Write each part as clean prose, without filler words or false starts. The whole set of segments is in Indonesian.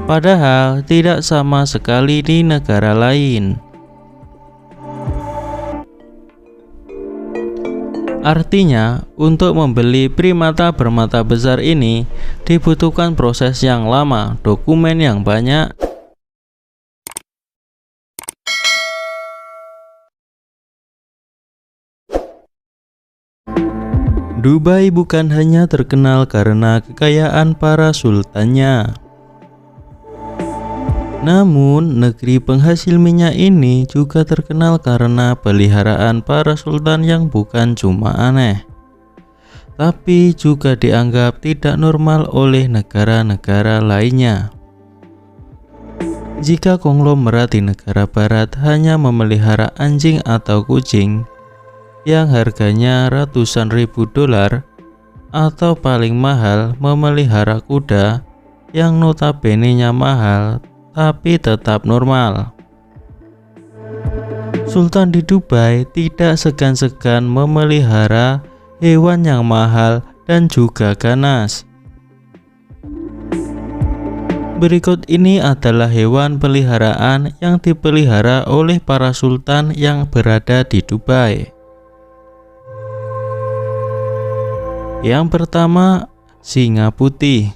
padahal tidak sama sekali di negara lain. Artinya, untuk membeli primata bermata besar ini dibutuhkan proses yang lama, dokumen yang banyak, Dubai bukan hanya terkenal karena kekayaan para sultannya, namun negeri penghasil minyak ini juga terkenal karena peliharaan para sultan yang bukan cuma aneh, tapi juga dianggap tidak normal oleh negara-negara lainnya. Jika konglomerat di negara barat hanya memelihara anjing atau kucing yang harganya ratusan ribu dolar, atau paling mahal memelihara kuda yang notabene-nya mahal tapi tetap normal, Sultan di Dubai tidak segan-segan memelihara hewan yang mahal dan juga ganas. Berikut ini adalah hewan peliharaan yang dipelihara oleh para sultan yang berada di Dubai. Yang pertama, singa putih.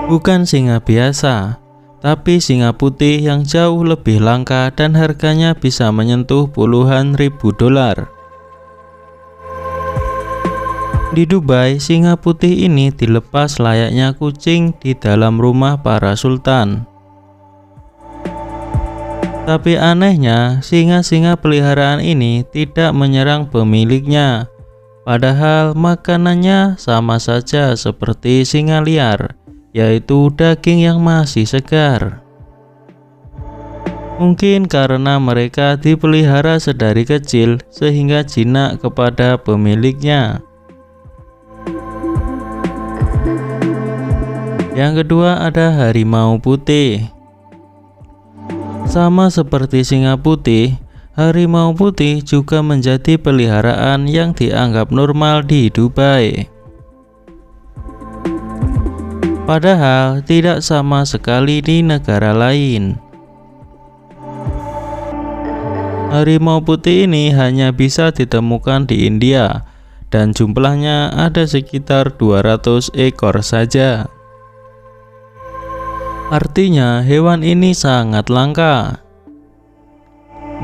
Bukan singa biasa, tapi singa putih yang jauh lebih langka dan harganya bisa menyentuh puluhan ribu dolar. Di Dubai, singa putih ini dilepas layaknya kucing di dalam rumah para sultan. Tapi anehnya, singa-singa peliharaan ini tidak menyerang pemiliknya. Padahal makanannya sama saja seperti singa liar, yaitu daging yang masih segar. Mungkin karena mereka dipelihara sedari kecil sehingga jinak kepada pemiliknya. Yang kedua ada harimau putih. Sama seperti singa putih, harimau putih juga menjadi peliharaan yang dianggap normal di Dubai. Padahal tidak sama sekali di negara lain. Harimau putih ini hanya bisa ditemukan di India dan jumlahnya ada sekitar 200 ekor saja. Artinya hewan ini sangat langka.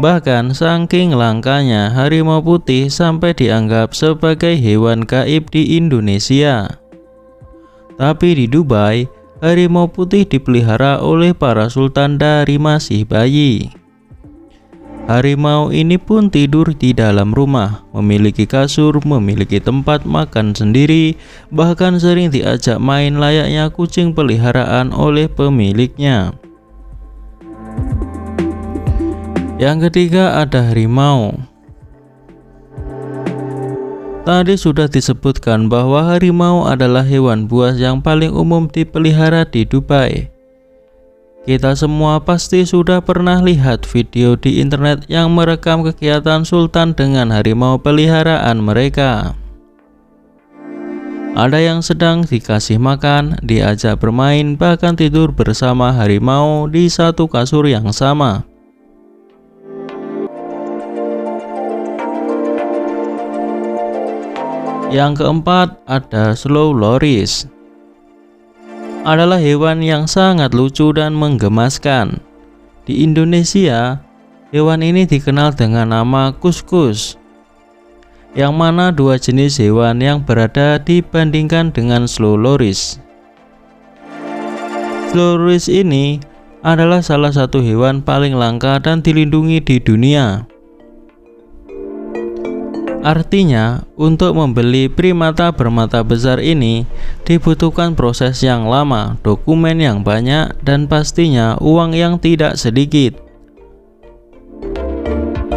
Bahkan saking langkanya harimau putih sampai dianggap sebagai hewan gaib di Indonesia. Tapi di Dubai, harimau putih dipelihara oleh para sultan dari masih bayi. Harimau ini pun tidur di dalam rumah, memiliki kasur, memiliki tempat makan sendiri, bahkan sering diajak main layaknya kucing peliharaan oleh pemiliknya. Yang ketiga ada harimau. Tadi sudah disebutkan bahwa harimau adalah hewan buas yang paling umum dipelihara di Dubai. Kita semua pasti sudah pernah lihat video di internet yang merekam kegiatan sultan dengan harimau peliharaan mereka. Ada yang sedang dikasih makan, diajak bermain, bahkan tidur bersama harimau di satu kasur yang sama. Yang keempat ada slow loris. Adalah hewan yang sangat lucu dan menggemaskan. Di Indonesia, hewan ini dikenal dengan nama kuskus, yang mana dua jenis hewan yang berada dibandingkan dengan slow loris. Slow loris ini adalah salah satu hewan paling langka dan dilindungi di dunia. Artinya, untuk membeli primata bermata besar ini dibutuhkan proses yang lama, dokumen yang banyak, dan pastinya uang yang tidak sedikit.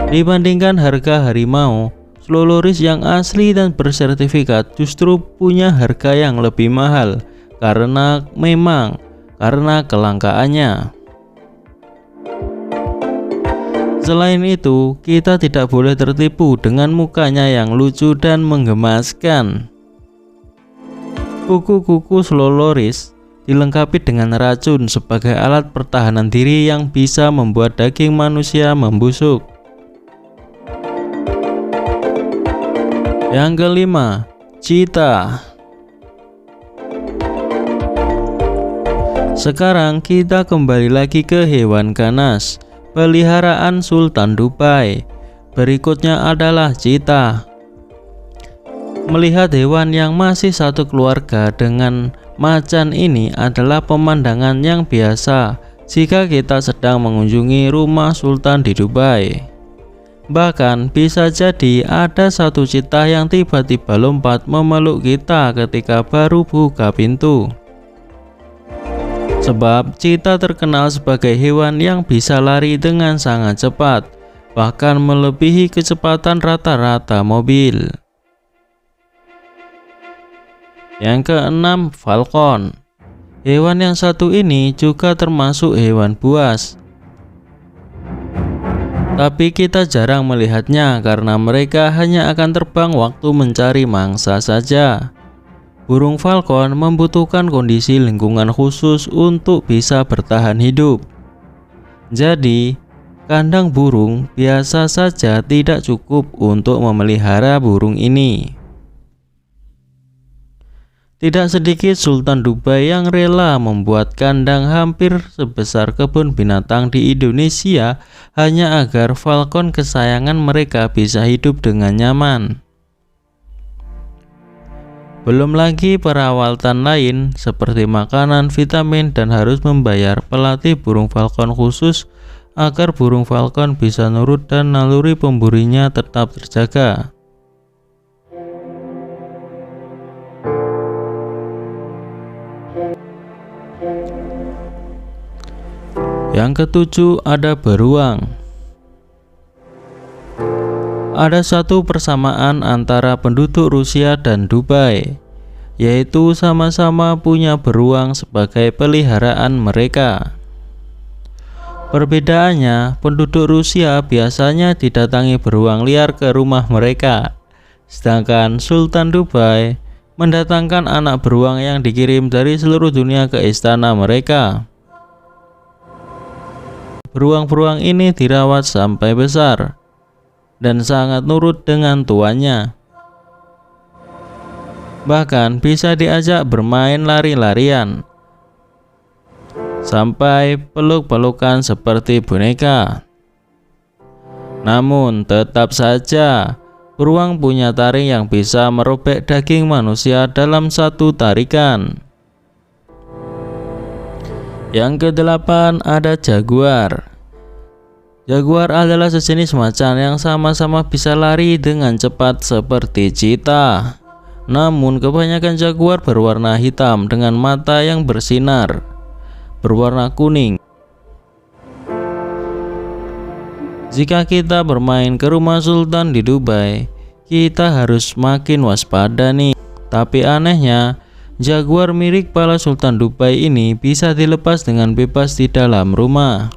Dibandingkan harga harimau, slow loris yang asli dan bersertifikat justru punya harga yang lebih mahal karena kelangkaannya. Selain itu, kita tidak boleh tertipu dengan mukanya yang lucu dan menggemaskan. Kuku-kuku slow loris dilengkapi dengan racun sebagai alat pertahanan diri yang bisa membuat daging manusia membusuk. Yang kelima, cheetah. Sekarang kita kembali lagi ke hewan ganas peliharaan Sultan Dubai. Berikutnya adalah cheetah. Melihat hewan yang masih satu keluarga dengan macan ini adalah pemandangan yang biasa jika kita sedang mengunjungi rumah Sultan di Dubai. Bahkan bisa jadi ada satu cheetah yang tiba-tiba lompat memeluk kita ketika baru buka pintu. Sebab cheetah terkenal sebagai hewan yang bisa lari dengan sangat cepat, bahkan melebihi kecepatan rata-rata mobil. Yang keenam, falcon. Hewan yang satu ini juga termasuk hewan buas, tapi kita jarang melihatnya karena mereka hanya akan terbang waktu mencari mangsa saja. Burung falcon membutuhkan kondisi lingkungan khusus untuk bisa bertahan hidup. Jadi, kandang burung biasa saja tidak cukup untuk memelihara burung ini. Tidak sedikit Sultan Dubai yang rela membuat kandang hampir sebesar kebun binatang di Indonesia hanya agar falcon kesayangan mereka bisa hidup dengan nyaman. Belum lagi perawatan lain seperti makanan, vitamin, dan harus membayar pelatih burung falcon khusus agar burung falcon bisa nurut dan naluri pemburinya tetap terjaga. Yang ketujuh ada beruang. Ada satu persamaan antara penduduk Rusia dan Dubai, yaitu sama-sama punya beruang sebagai peliharaan mereka. Perbedaannya, penduduk Rusia biasanya didatangi beruang liar ke rumah mereka, sedangkan Sultan Dubai mendatangkan anak beruang yang dikirim dari seluruh dunia ke istana mereka. Beruang-beruang ini dirawat sampai besar dan sangat nurut dengan tuannya. Bahkan bisa diajak bermain lari-larian sampai peluk-pelukan seperti boneka. Namun tetap saja beruang punya taring yang bisa merobek daging manusia dalam satu tarikan. Yang kedelapan ada jaguar. Jaguar adalah sejenis macan yang sama-sama bisa lari dengan cepat seperti cheetah. Namun kebanyakan jaguar berwarna hitam dengan mata yang bersinar berwarna kuning. Jika kita bermain ke rumah Sultan di Dubai, kita harus makin waspada nih. Tapi anehnya, jaguar mirip kepala Sultan Dubai ini bisa dilepas dengan bebas di dalam rumah.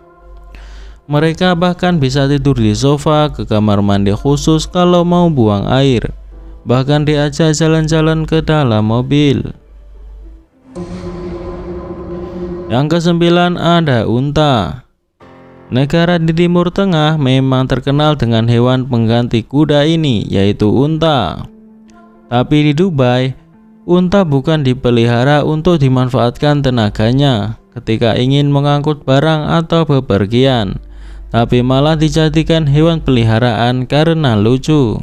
Mereka bahkan bisa tidur di sofa, ke kamar mandi khusus kalau mau buang air, bahkan diajak jalan-jalan ke dalam mobil. Yang kesembilan ada unta. Negara di Timur Tengah memang terkenal dengan hewan pengganti kuda ini, yaitu unta. Tapi di Dubai, unta bukan dipelihara untuk dimanfaatkan tenaganya ketika ingin mengangkut barang atau bepergian, tapi malah dijadikan hewan peliharaan karena lucu.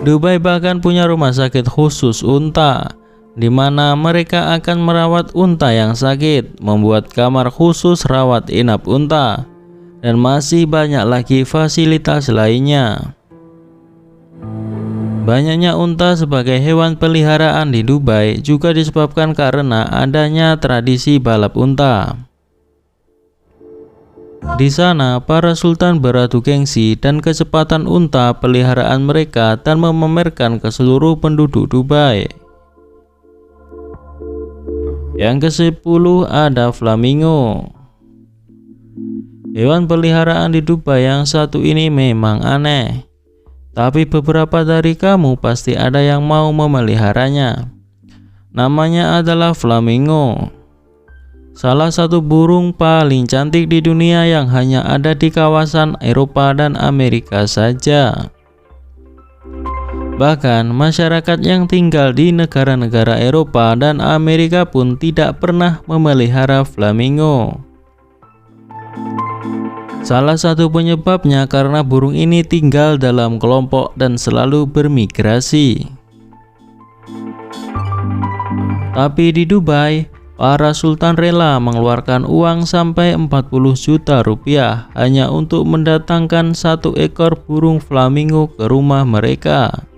Dubai bahkan punya rumah sakit khusus unta, di mana mereka akan merawat unta yang sakit, membuat kamar khusus rawat inap unta, dan masih banyak lagi fasilitas lainnya. Banyaknya unta sebagai hewan peliharaan di Dubai juga disebabkan karena adanya tradisi balap unta. Di sana, para sultan beradu gengsi dan kecepatan unta peliharaan mereka dan memamerkan ke seluruh penduduk Dubai. Yang ke-10 ada flamingo. Hewan peliharaan di Dubai yang satu ini memang aneh, tapi beberapa dari kamu pasti ada yang mau memeliharanya. Namanya adalah flamingo, salah satu burung paling cantik di dunia yang hanya ada di kawasan Eropa dan Amerika saja. Bahkan masyarakat yang tinggal di negara-negara Eropa dan Amerika pun tidak pernah memelihara flamingo. Salah satu penyebabnya karena burung ini tinggal dalam kelompok dan selalu bermigrasi. Tapi di Dubai, para sultan rela mengeluarkan uang sampai 40 juta rupiah hanya untuk mendatangkan satu ekor burung flamingo ke rumah mereka.